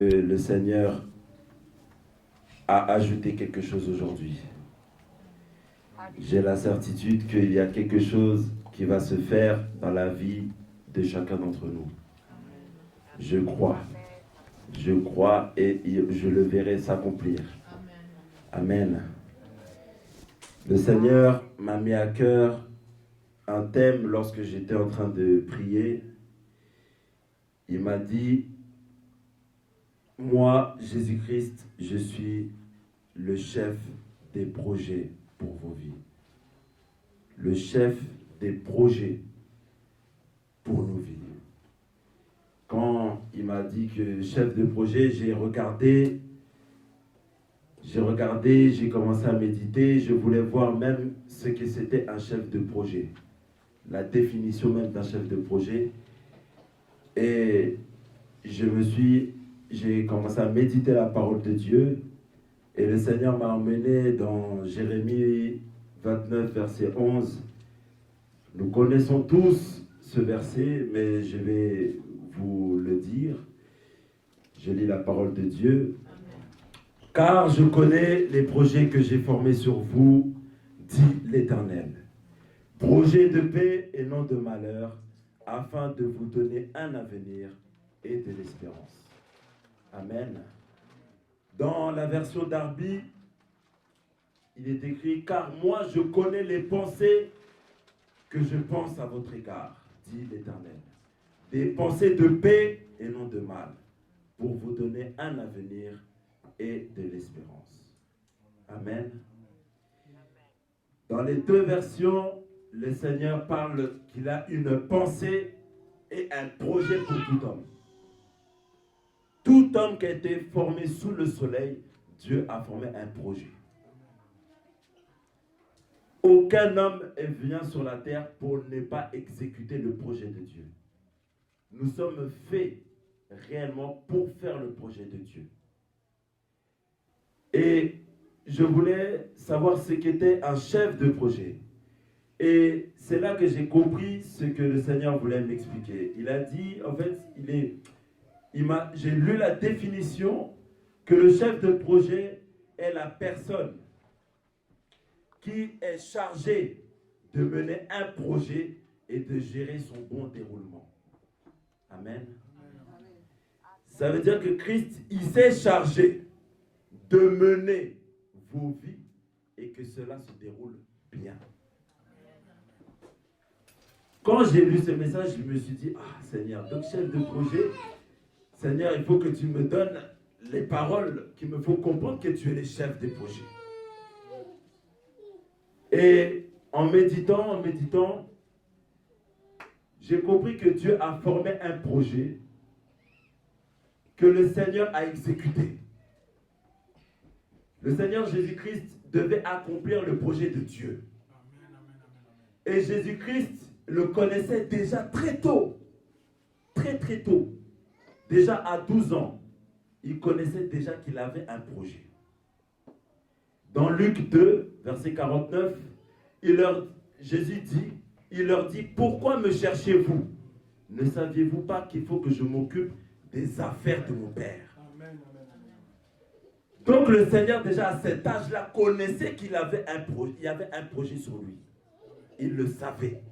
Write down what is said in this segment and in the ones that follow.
Le Seigneur a ajouté quelque chose aujourd'hui. J'ai la certitude qu'il y a quelque chose qui va se faire dans la vie de chacun d'entre nous. Je crois et je le verrai s'accomplir. Amen. Le Seigneur m'a mis à cœur un thème lorsque j'étais en train de prier. Il m'a dit: moi, Jésus-Christ, je suis le chef des projets pour vos vies. Le chef des projets pour nos vies. Quand il m'a dit que chef de projet, j'ai regardé, j'ai commencé à méditer, je voulais voir même ce que c'était un chef de projet. La définition même d'un chef de projet. Et j'ai commencé à méditer la parole de Dieu. Et le Seigneur m'a emmené dans Jérémie 29, verset 11. Nous connaissons tous ce verset, mais je vais vous le dire. Je lis la parole de Dieu. « Car je connais les projets que j'ai formés sur vous, dit l'Éternel. Projets de paix et non de malheur, afin de vous donner un avenir et de l'espérance. » Amen. Dans la version Darby, il est écrit: « Car moi je connais les pensées que je pense à votre égard, dit l'Éternel. Des pensées de paix et non de mal, pour vous donner un avenir et de l'espérance. » Amen. Dans les deux versions, le Seigneur parle qu'il a une pensée et un projet pour tout homme. Tout homme qui a été formé sous le soleil, Dieu a formé un projet. Aucun homme vient sur la terre pour ne pas exécuter le projet de Dieu. Nous sommes faits réellement pour faire le projet de Dieu. Et je voulais savoir ce qu'était un chef de projet. Et c'est là que j'ai compris ce que le Seigneur voulait m'expliquer. Il a dit, en fait, j'ai lu la définition que le chef de projet est la personne qui est chargée de mener un projet et de gérer son bon déroulement. Amen. Ça veut dire que Christ, il s'est chargé de mener vos vies et que cela se déroule bien. Quand j'ai lu ce message, je me suis dit: ah Seigneur, donc chef de projet, Seigneur, il faut que tu me donnes les paroles qu'il me faut comprendre que tu es le chef des projets. Et en méditant, j'ai compris que Dieu a formé un projet que le Seigneur a exécuté. Le Seigneur Jésus-Christ devait accomplir le projet de Dieu. Et Jésus-Christ le connaissait déjà très tôt. Très tôt. Déjà à 12 ans, il connaissait déjà qu'il avait un projet. Dans Luc 2, verset 49, Jésus dit, il leur dit: pourquoi me cherchez-vous? Ne saviez-vous pas qu'il faut que je m'occupe des affaires de mon Père? Amen. Donc le Seigneur déjà à cet âge-là connaissait qu'il avait il y avait un projet sur lui. Il le savait.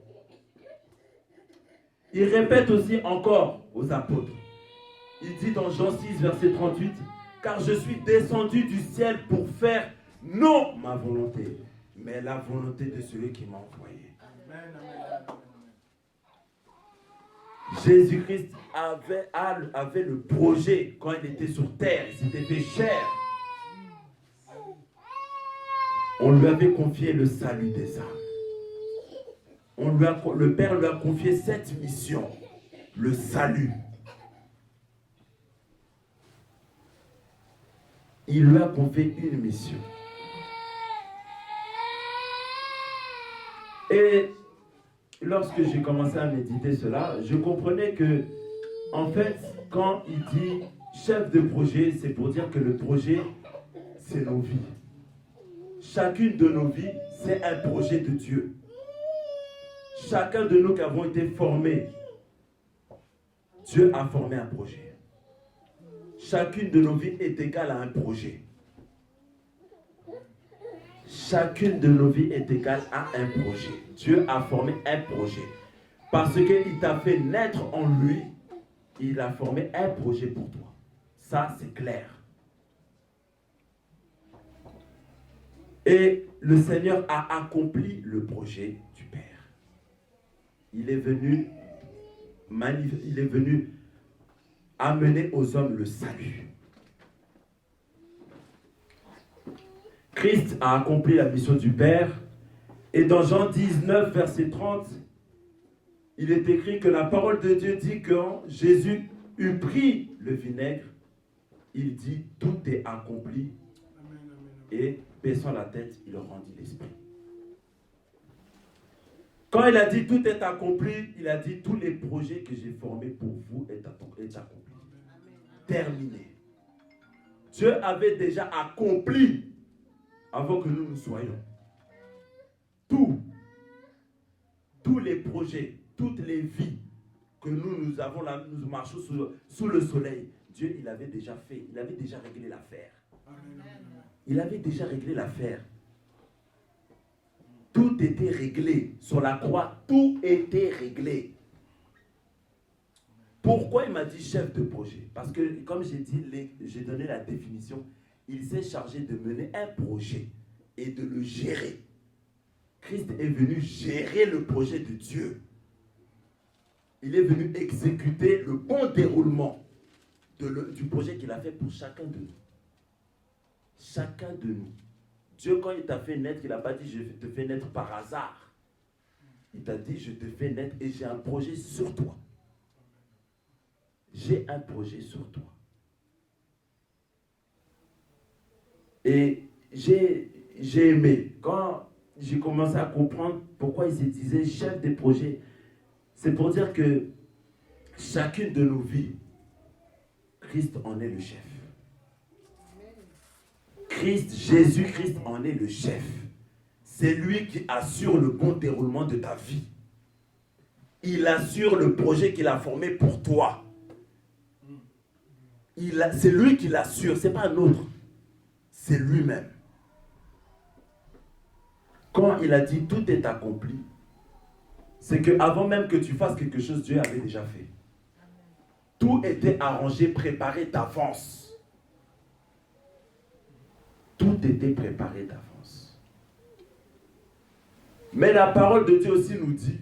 Il répète aussi encore aux apôtres. Il dit dans Jean 6, verset 38, « Car je suis descendu du ciel pour faire non ma volonté, mais la volonté de celui qui m'a envoyé. » Jésus-Christ avait le projet quand il était sur terre, il s'était fait chair. On lui avait confié le salut des âmes. Le Père lui a confié cette mission, le salut. Il lui a confié une mission. Et lorsque j'ai commencé à méditer cela, je comprenais que, en fait, quand il dit chef de projet, c'est pour dire que le projet, c'est nos vies. Chacune de nos vies, c'est un projet de Dieu. Chacun de nous qui avons été formés, Dieu a formé un projet. chacune de nos vies est égale à un projet. Chacune de nos vies est égale à un projet. Dieu a formé un projet. Parce qu'il t'a fait naître en lui, il a formé un projet pour toi. Ça, c'est clair. Et le Seigneur a accompli le projet du Père. Il est venu amener aux hommes le salut. Christ a accompli la mission du Père. Et dans Jean 19, verset 30, il est écrit que la parole de Dieu dit que quand Jésus eut pris le vinaigre, il dit tout est accompli. Et baissant la tête, il rendit l'esprit. Quand il a dit tout est accompli, il a dit tous les projets que j'ai formés pour vous est accompli. Terminé. Dieu avait déjà accompli avant que nous soyons. Tous les projets, toutes les vies que nous avons là, nous marchons sous le soleil, Dieu, il avait déjà fait, il avait déjà réglé l'affaire. Il avait déjà réglé l'affaire. Tout était réglé. Sur la croix, tout était réglé. Pourquoi il m'a dit chef de projet? Parce que, comme j'ai dit, j'ai donné la définition, il s'est chargé de mener un projet et de le gérer. Christ est venu gérer le projet de Dieu. Il est venu exécuter le bon déroulement du projet qu'il a fait pour chacun de nous. Chacun de nous. Dieu, quand il t'a fait naître, il n'a pas dit je te fais naître par hasard. Il t'a dit je te fais naître et j'ai un projet sur toi. J'ai un projet sur toi. Et j'ai aimé. Quand j'ai commencé à comprendre pourquoi il se disait chef des projets, c'est pour dire que chacune de nos vies, Christ en est le chef. Jésus-Christ en est le chef. C'est lui qui assure le bon déroulement de ta vie. Il assure le projet qu'il a formé pour toi. C'est lui qui l'assure, ce n'est pas un autre. C'est lui-même. Quand il a dit tout est accompli, c'est qu'avant même que tu fasses quelque chose, Dieu avait déjà fait. Tout était arrangé, préparé d'avance. Tout était préparé d'avance. Mais la parole de Dieu aussi nous dit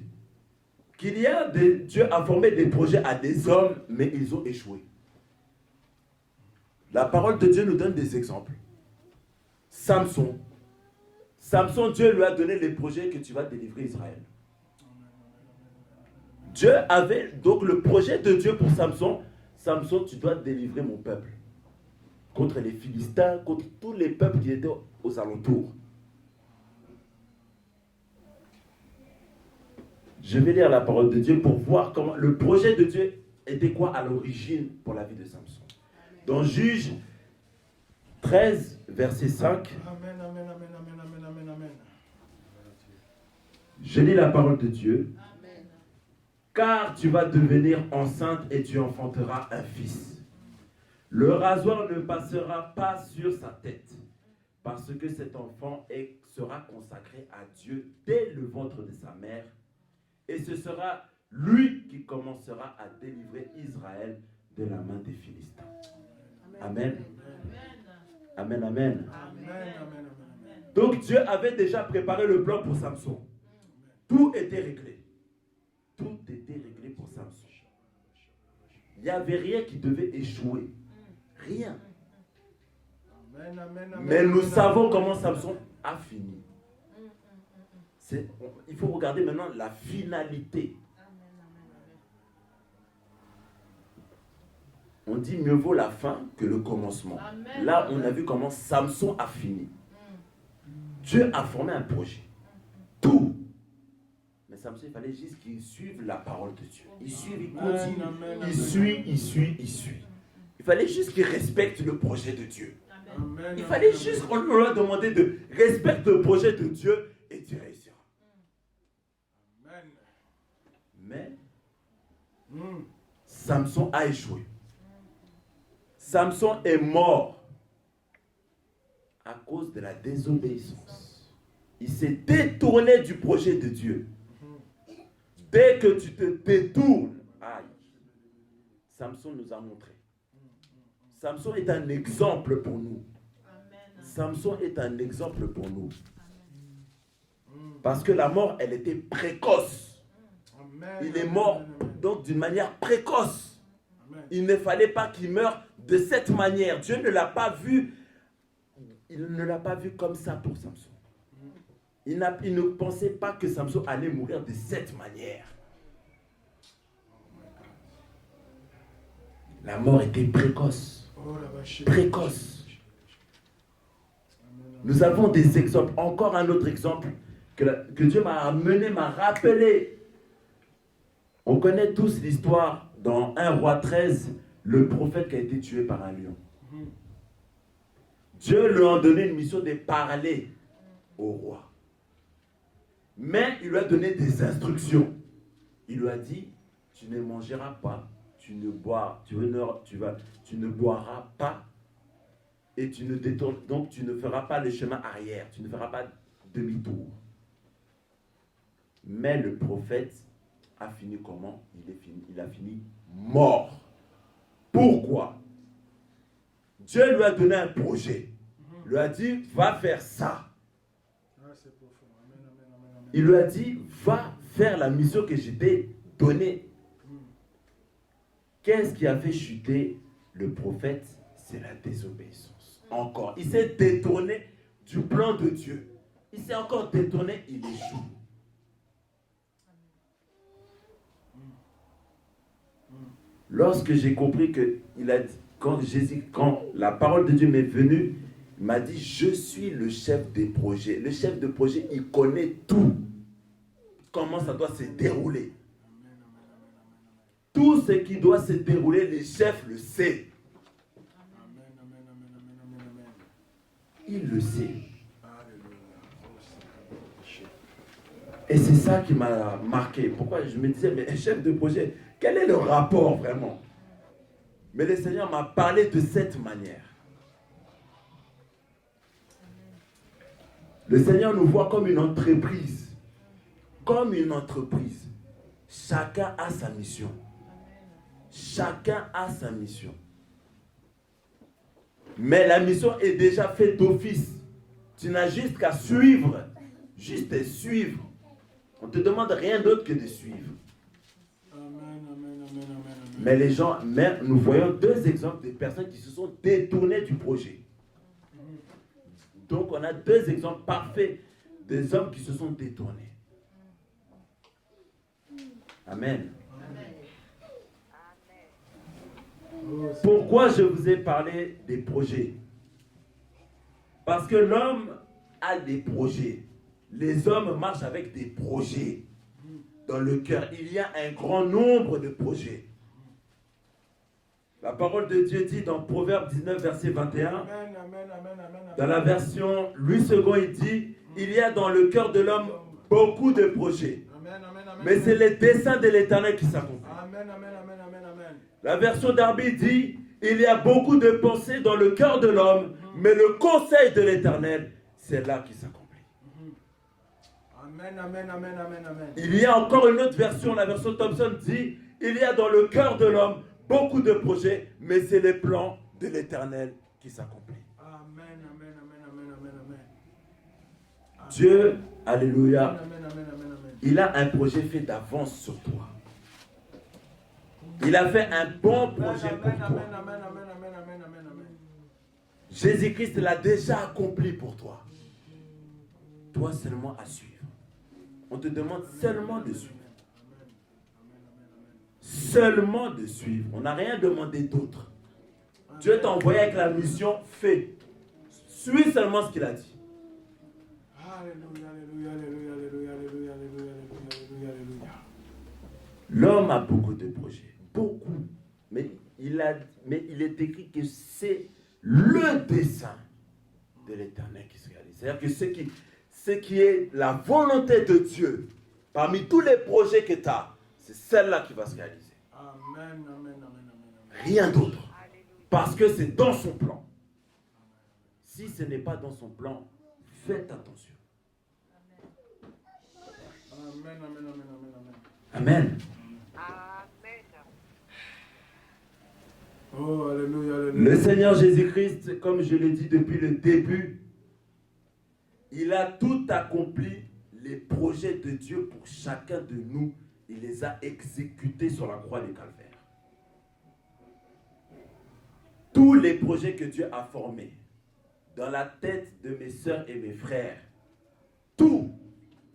qu'il y a Dieu a formé des projets à des hommes, mais ils ont échoué. La parole de Dieu nous donne des exemples. Samson, Dieu lui a donné les projets que tu vas délivrer Israël. Dieu avait donc le projet de Dieu pour Samson. Samson, tu dois délivrer mon peuple contre les Philistins, contre tous les peuples qui étaient aux alentours. Je vais lire la parole de Dieu pour voir comment le projet de Dieu était quoi à l'origine pour la vie de Samson. Dans Juge 13, verset 5. Amen, amen, amen, amen, amen, amen, amen. Je lis la parole de Dieu. Amen. Car tu vas devenir enceinte et tu enfanteras un fils. Le rasoir ne passera pas sur sa tête, parce que cet enfant sera consacré à Dieu dès le ventre de sa mère, et ce sera lui qui commencera à délivrer Israël de la main des Philistins. Amen. Amen, amen. Donc Dieu avait déjà préparé le plan pour Samson. Tout était réglé. Tout était réglé pour Samson. Il n'y avait rien qui devait échouer. Rien. Mais nous savons comment Samson a fini. Il faut regarder maintenant la finalité. On dit mieux vaut la fin que le commencement. Là, on a vu comment Samson a fini. Dieu a formé un projet. Tout. Mais Samson, il fallait juste qu'il suive la parole de Dieu. Il suit, il continue. Il suit. Il fallait juste qu'il respecte le projet de Dieu. Il fallait juste qu'on lui a demandé de respecter le projet de Dieu et tu réussiras. Mais Samson a échoué. Samson est mort à cause de la désobéissance. Il s'est détourné du projet de Dieu. Dès que tu te détournes, aïe, Samson nous a montré. Samson est un exemple pour nous. Samson est un exemple pour nous. Parce que la mort, elle était précoce. Il est mort donc d'une manière précoce. Il ne fallait pas qu'il meure de cette manière. Dieu ne l'a pas vu. Il ne l'a pas vu comme ça pour Samson. Il ne pensait pas que Samson allait mourir de cette manière. La mort était précoce. Précoce. Nous avons des exemples. Encore un autre exemple que Dieu m'a amené, m'a rappelé. On connaît tous l'histoire dans 1 Roi 13, le prophète qui a été tué par un lion. Dieu lui a donné une mission de parler au roi. Mais il lui a donné des instructions. Il lui a dit, tu ne mangeras pas, tu ne boiras pas, et donc tu ne feras pas le chemin arrière, tu ne feras pas demi-tour. Mais le prophète a fini comment? Il a fini mort. Pourquoi? Dieu lui a donné un projet. Il lui a dit, va faire ça. Il lui a dit, va faire la mission que je t'ai donnée. Qu'est-ce qui a fait chuter le prophète? C'est la désobéissance. Encore. Il s'est détourné du plan de Dieu. Il s'est encore détourné, il échoue. Lorsque j'ai compris que il a dit, quand la parole de Dieu m'est venue, il m'a dit, je suis le chef des projets. Le chef de projet, il connaît tout. Comment ça doit se dérouler. Tout ce qui doit se dérouler, le chef le sait. Il le sait. Et c'est ça qui m'a marqué. Pourquoi je me disais, mais un chef de projet, quel est le rapport vraiment? Mais le Seigneur m'a parlé de cette manière. Le Seigneur nous voit comme une entreprise. Comme une entreprise. Chacun a sa mission. Chacun a sa mission. Mais la mission est déjà faite d'office. Tu n'as juste qu'à suivre. Juste suivre. On ne te demande rien d'autre que de suivre. Mais les gens, nous voyons deux exemples de personnes qui se sont détournées du projet. Donc on a deux exemples parfaits des hommes qui se sont détournés. Amen. Pourquoi je vous ai parlé des projets? Parce que l'homme a des projets. Les hommes marchent avec des projets dans le cœur. Il y a un grand nombre de projets. La parole de Dieu dit dans Proverbe 19, verset 21, dans la version Louis II, il dit, il y a dans le cœur de l'homme beaucoup de projets. Mais c'est les desseins de l'Éternel qui s'accomplissent. La version Darby dit, il y a beaucoup de pensées dans le cœur de l'homme, mais le conseil de l'Éternel, c'est là qui s'accomplit. Il y a encore une autre version, la version Thompson dit, il y a dans le cœur de l'homme beaucoup de projets, mais c'est les plans de l'Éternel qui s'accomplissent. Dieu, alléluia, il a un projet fait d'avance sur toi. Il a fait un bon projet pour toi. Jésus-Christ l'a déjà accompli pour toi. Toi seulement à suivre. On te demande seulement de suivre. Seulement de suivre. On n'a rien demandé d'autre. Dieu t'a envoyé avec la mission, fais. Suis seulement ce qu'il a dit. L'homme a beaucoup de projets. Beaucoup. Mais il est écrit que c'est le dessein de l'Éternel qui se réalise. C'est-à-dire que ce qui est la volonté de Dieu, parmi tous les projets que tu as, c'est celle-là qui va se réaliser. Rien d'autre. Parce que c'est dans son plan. Si ce n'est pas dans son plan, faites attention. Amen, amen, amen, amen, amen. Amen. Amen. Oh, alléluia, alléluia. Le Seigneur Jésus-Christ, comme je l'ai dit depuis le début, il a tout accompli, les projets de Dieu pour chacun de nous. Il les a exécutés sur la croix du Calvaire. Tous les projets que Dieu a formés dans la tête de mes sœurs et mes frères, tout,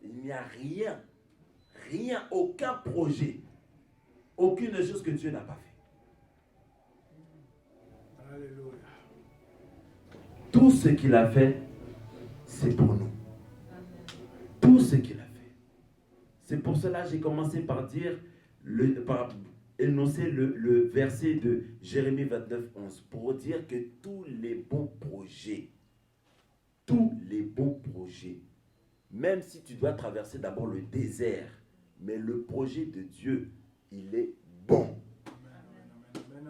il n'y a rien, aucun projet, aucune chose que Dieu n'a pas fait. Alléluia. Tout ce qu'il a fait, c'est pour nous. Tout ce qu'il a fait. C'est pour cela que j'ai commencé par dire, par énoncer le verset de Jérémie 29, 11, pour dire que tous les bons projets, même si tu dois traverser d'abord le désert, mais le projet de Dieu, il est bon.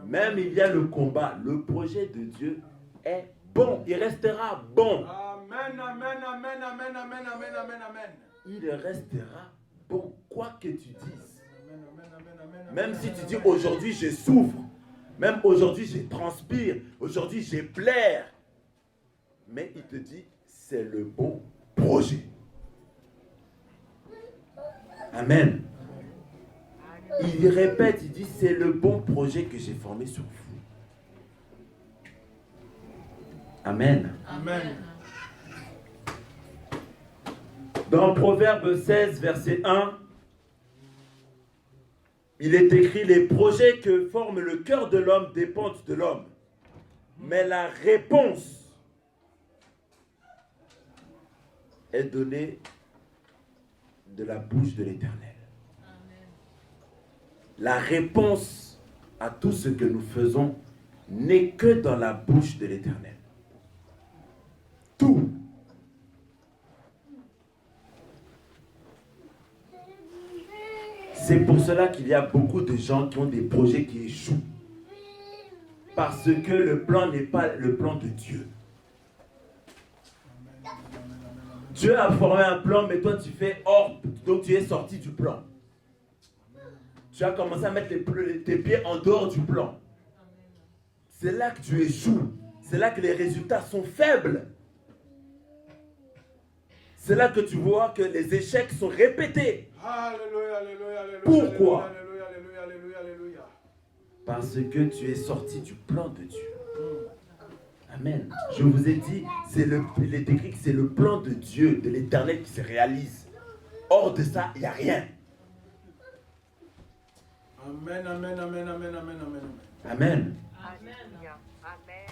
Même il y a le combat, le projet de Dieu est bon, il restera bon. Amen, amen, amen, amen, amen, amen, amen, amen. Il restera bon, quoi que tu dises. Amen, amen, amen, amen, Même amen, si tu amen, dis amen. aujourd'hui je souffre, même aujourd'hui je transpire, aujourd'hui je pleure, mais il te dit c'est le bon projet. Amen. Il répète, il dit c'est le bon projet que j'ai formé sur vous. Amen. Amen. Dans Proverbe 16, verset 1, il est écrit, les projets que forme le cœur de l'homme dépendent de l'homme. Mais la réponse est donnée de la bouche de l'Éternel. La réponse à tout ce que nous faisons n'est que dans la bouche de l'Éternel. Tout. C'est pour cela qu'il y a beaucoup de gens qui ont des projets qui échouent. Parce que le plan n'est pas le plan de Dieu. Dieu a formé un plan, mais toi tu fais hors, donc tu es sorti du plan. Tu as commencé à mettre tes pieds en dehors du plan. C'est là que tu échoues. C'est là que les résultats sont faibles. C'est là que tu vois que les échecs sont répétés. Alléluia, alléluia, alléluia. Pourquoi? Alléluia, alléluia, alléluia, alléluia. Parce que tu es sorti du plan de Dieu. Amen. Je vous ai dit, il est écrit que c'est le plan de Dieu, de l'Éternel qui se réalise. Hors de ça, il n'y a rien. Amen, amen, amen, amen, amen, amen, amen. Amen. Alléluia. Amen.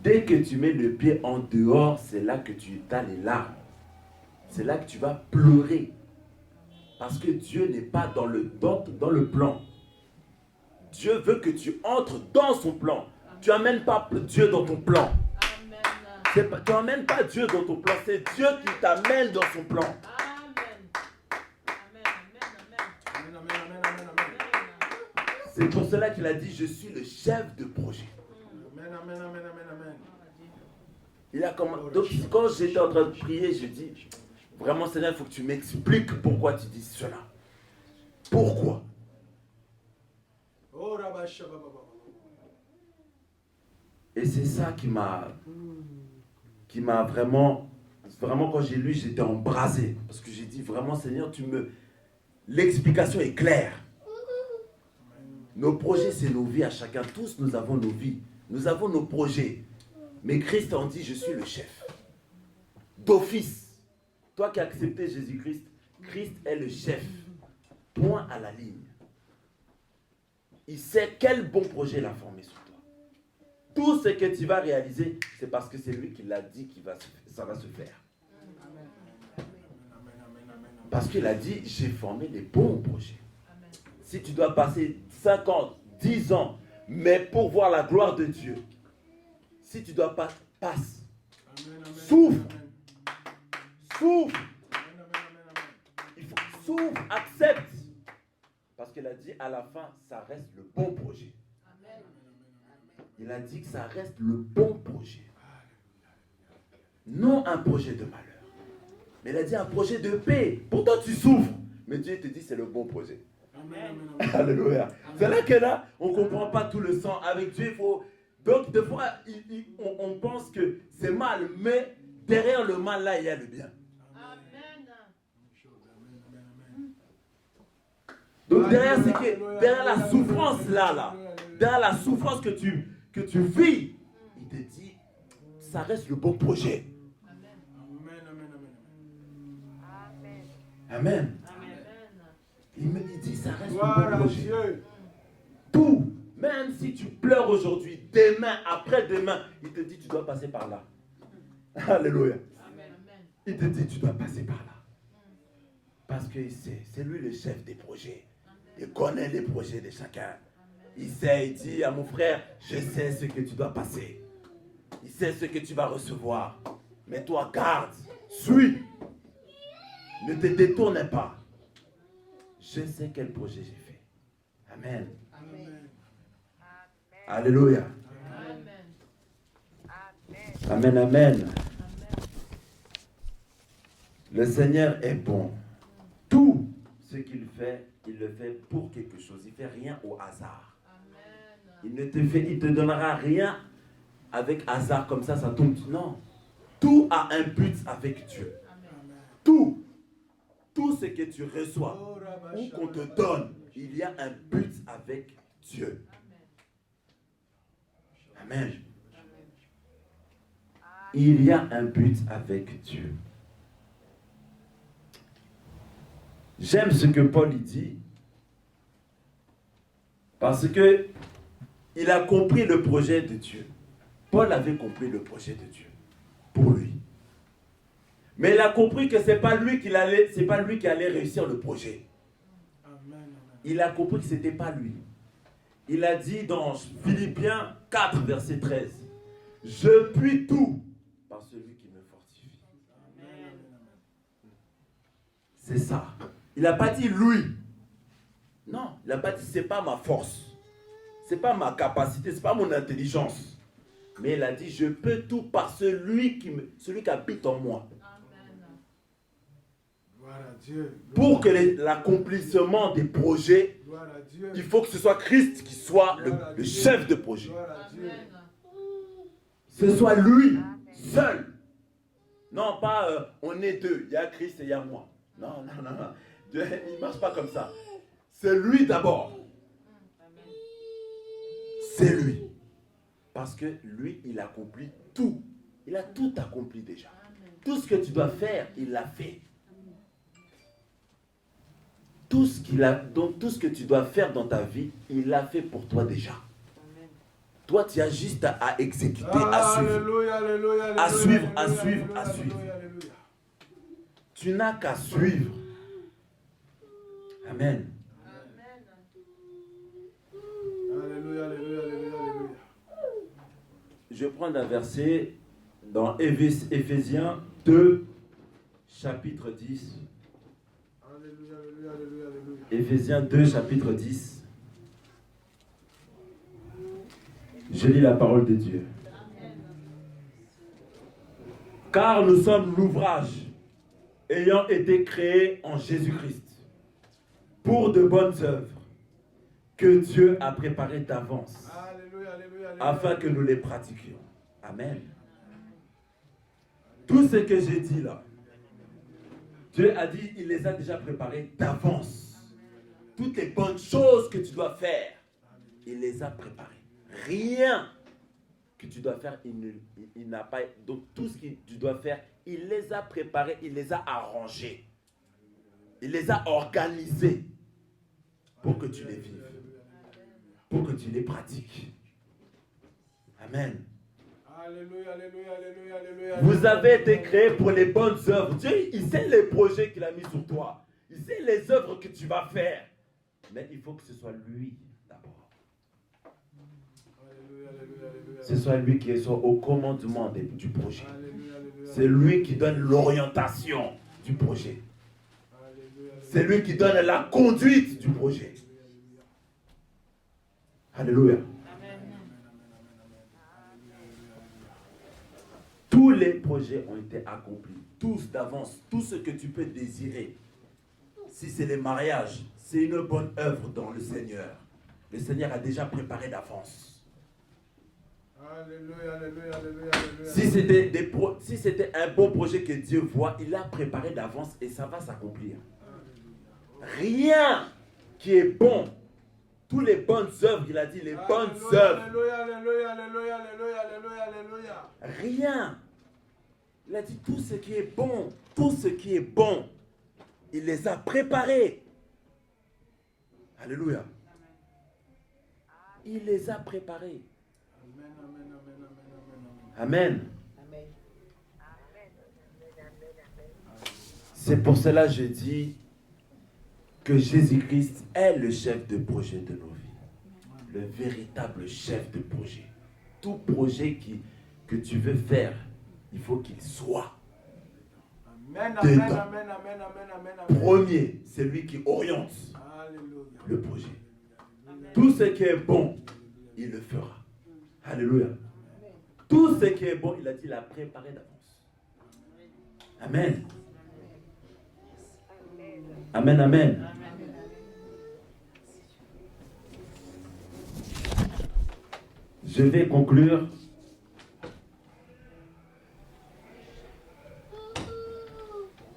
Dès que tu mets le pied en dehors, c'est là que tu as les larmes. C'est là que tu vas pleurer. Parce que Dieu n'est pas dans le plan. Dieu veut que tu entres dans son plan. Tu n'amènes pas Dieu dans ton plan. Tu n'amènes pas Dieu dans ton plan. C'est Dieu qui t'amène dans son plan. Amen, amen, amen, amen, amen. C'est pour cela qu'il a dit, je suis le chef de projet. Amen, amen, amen, amen, amen. Il a commencé. Donc quand j'étais en train de prier, je dis, vraiment Seigneur, il faut que tu m'expliques pourquoi tu dis cela. Pourquoi? Oh, Rabba Shababa. Et c'est ça qui m'a vraiment quand j'ai lu, j'étais embrasé. Parce que j'ai dit, vraiment Seigneur, l'explication est claire. Nos projets, c'est nos vies à chacun. Tous, nous avons nos vies. Nous avons nos projets. Mais Christ en dit, je suis le chef. D'office. Toi qui as accepté Jésus-Christ, Christ est le chef. Point à la ligne. Il sait quel bon projet il a formé sur toi. Tout ce que tu vas réaliser, c'est parce que c'est lui qui l'a dit que ça va se faire. Parce qu'il a dit, j'ai formé les bons projets. Si tu dois passer 5 ans, 10 ans, mais pour voir la gloire de Dieu, si tu dois pas, passe. Souffre. Souffre. Il faut souffre, accepte. Parce qu'il a dit, à la fin, ça reste le bon projet. Il a dit que ça reste le bon projet. Non un projet de malheur. Mais il a dit un projet de paix. Pourtant tu souffres. Mais Dieu te dit c'est le bon projet. Alléluia. C'est là que là, on ne comprend pas tout le sens. Avec Dieu, il faut... Donc des fois, on pense que c'est mal. Mais derrière le mal, là, il y a le bien. Donc derrière, c'est que derrière la souffrance là, derrière la souffrance que tu vis, il te dit, ça reste le bon projet. Amen. Il dit, ça reste le bon projet. Tout, même si tu pleures aujourd'hui, demain, après-demain, il te dit, tu dois passer par là. Alléluia. Il te dit, tu dois passer par là. Parce que c'est lui le chef des projets. Il connaît les projets de chacun. Il sait, il dit à mon frère, je sais ce que tu dois passer. Il sait ce que tu vas recevoir. Mais toi, garde, suis. Ne te détourne pas. Je sais quel projet j'ai fait. Amen. Amen. Alléluia. Amen, amen. Le Seigneur est bon. Tout ce qu'il fait, il le fait pour quelque chose. Il ne fait rien au hasard. Il ne te donnera rien avec hasard comme ça tombe. Non. Tout a un but avec Dieu. Tout ce que tu reçois ou qu'on te donne, il y a un but avec Dieu. Amen. Il y a un but avec Dieu. J'aime ce que Paul dit, parce que il a compris le projet de Dieu. Paul avait compris le projet de Dieu pour lui. Mais il a compris que c'est pas lui qui allait réussir le projet. Il a compris que c'était pas lui. Il a dit dans Philippiens 4, verset 13, je puis tout par celui qui me fortifie. C'est ça. Il n'a pas dit lui. Non, il n'a pas dit c'est pas ma force. C'est pas ma capacité, c'est pas mon intelligence. Mais il a dit je peux tout par celui qui habite en moi. Pour que l'accomplissement des projets, il faut que ce soit Christ qui soit le chef de projet. Ce soit lui, seul. Non, pas on est deux, il y a Christ et il y a moi. Non. Il ne marche pas comme ça. C'est lui d'abord. C'est lui. Parce que lui, il accomplit tout. Il a tout accompli déjà. Tout ce que tu dois faire, il l'a fait. Tout ce que tu dois faire dans ta vie, il l'a fait pour toi déjà. Toi, tu as juste à exécuter, à suivre. À suivre. Tu n'as qu'à suivre. Amen. Alléluia. Je vais prendre un verset dans Éphésiens 2, chapitre 10. Alléluia. Éphésiens 2, chapitre 10. Je lis la parole de Dieu. Car nous sommes l'ouvrage ayant été créé en Jésus-Christ pour de bonnes œuvres que Dieu a préparées d'avance afin que nous les pratiquions. Amen. Tout ce que j'ai dit là, Dieu a dit, il les a déjà préparées d'avance. Toutes les bonnes choses que tu dois faire, il les a préparées. Rien que tu dois faire, il n'a pas. Donc tout ce que tu dois faire, il les a préparés, il les a arrangés. Il les a organisés pour que tu les vives. Pour que tu les pratiques. Amen. Alléluia. Vous avez été créés pour les bonnes œuvres. Dieu, il sait les projets qu'il a mis sur toi. Il sait les œuvres que tu vas faire. Mais il faut que ce soit lui d'abord. Ce soit lui qui soit au commandement du projet. C'est lui qui donne l'orientation du projet. C'est lui qui donne la conduite du projet. Alléluia. les projets ont été accomplis. Tous d'avance. Tout ce que tu peux désirer. Si c'est les mariages, c'est une bonne œuvre dans le Seigneur. Le Seigneur a déjà préparé d'avance. Alléluia, alléluia, alléluia, alléluia. Si c'était un bon projet que Dieu voit, il l'a préparé d'avance et ça va s'accomplir. Rien qui est bon. Toutes les bonnes œuvres, il a dit, les bonnes œuvres. Alléluia, alléluia, alléluia, alléluia, alléluia, alléluia. Rien. Il a dit tout ce qui est bon, tout ce qui est bon, il les a préparés. Alléluia. Il les a préparés. Amen, amen, amen, amen, amen, amen. Amen. C'est pour cela que je dis que Jésus-Christ est le chef de projet de nos vies. Le véritable chef de projet. Tout projet que tu veux faire, il faut qu'il soit. Amen, amen, amen, amen, amen, amen, amen. Premier, c'est lui qui oriente Alléluia. le projet. Tout ce qui est bon, il le fera. Alléluia. Tout ce qui est bon, il a dit, il a préparé d'avance. Amen. Amen, amen. Je vais conclure.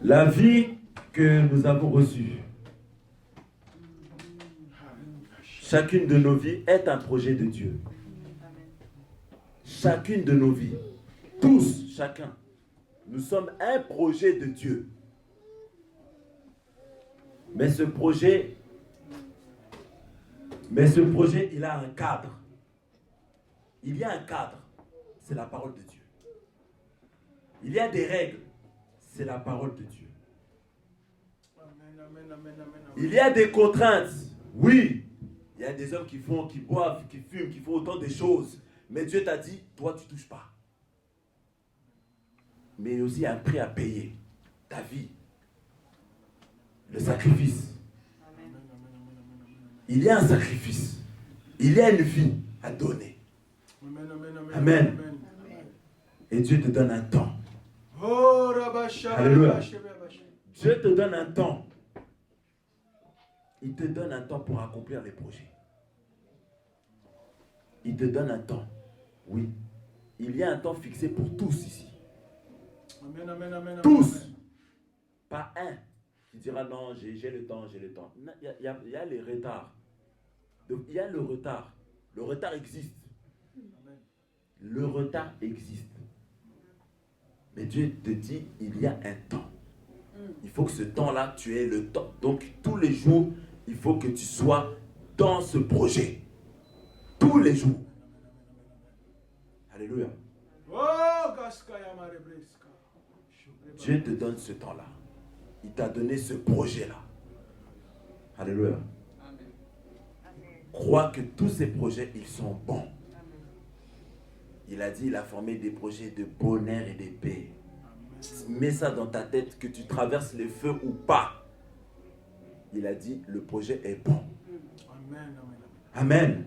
La vie que nous avons reçue, chacune de nos vies est un projet de Dieu. Chacune de nos vies, tous, chacun, nous sommes un projet de Dieu. Mais ce projet, il a un cadre. Il y a un cadre, c'est la parole de Dieu. Il y a des règles, c'est la parole de Dieu. Amen, amen, amen, amen, amen. Il y a des contraintes, oui. Il y a des hommes qui boivent, qui fument, qui font autant de choses. Mais Dieu t'a dit, toi tu ne touches pas. Mais il y a aussi un prix à payer. Ta vie. Le sacrifice. Il y a un sacrifice. Il y a une vie à donner. Amen, amen, amen, Amen. amen. Et Dieu te donne un temps. Oh, Rabasha, Alléluia. Rabasha, Rabasha. Dieu te donne un temps. Il te donne un temps pour accomplir les projets. Il te donne un temps. Oui. Il y a un temps fixé pour tous ici. Amen, amen, amen, amen, Tous. amen. Pas un qui dira non, j'ai le temps, j'ai le temps. Non, il y a les retards. Donc, il y a le retard. Le retard existe. Amen. Le retard existe. Mais Dieu te dit, il y a un temps. Il faut que ce temps-là, tu aies le temps. Donc, tous les jours, il faut que tu sois dans ce projet. Tous les jours. Alléluia. Oh, Gaskaya Marebreska. Dieu te donne ce temps-là. Il t'a donné ce projet-là. Alléluia. Crois que tous ces projets, ils sont bons. Il a dit, il a formé des projets de bonheur et de paix. Mets ça dans ta tête, que tu traverses les feux ou pas. Il a dit, le projet est bon. Amen, amen, amen.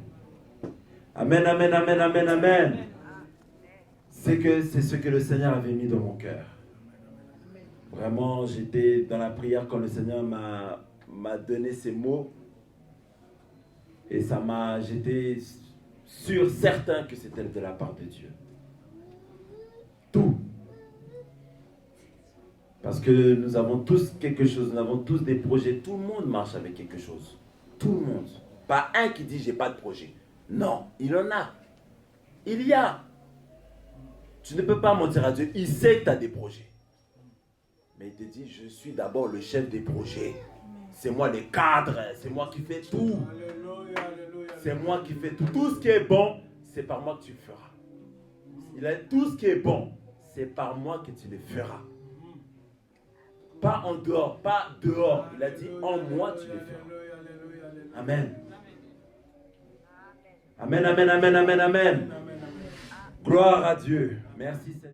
Amen. Amen, amen, amen, amen, amen. C'est ce que le Seigneur avait mis dans mon cœur. Vraiment, j'étais dans la prière quand le Seigneur m'a donné ces mots. Et j'étais sûr, certain que c'était de la part de Dieu. Tout. Parce que nous avons tous quelque chose, nous avons tous des projets. Tout le monde marche avec quelque chose. Tout le monde. Pas un qui dit j'ai pas de projet. Non, il en a. Il y a. Tu ne peux pas mentir à Dieu. Il sait que tu as des projets. Mais il te dit, je suis d'abord le chef des projets. C'est moi le cadre. C'est moi qui fais tout. Alléluia, alléluia. C'est moi qui fais tout. Tout ce qui est bon, c'est par moi que tu le feras. Il a dit, tout ce qui est bon, c'est par moi que tu le feras. Pas en dehors, pas dehors. Il a dit, en moi tu le feras. Alléluia, alléluia, alléluia. Amen. Amen, amen, amen, amen, amen. Amen, amen. Gloire à Dieu. Merci Seigneur.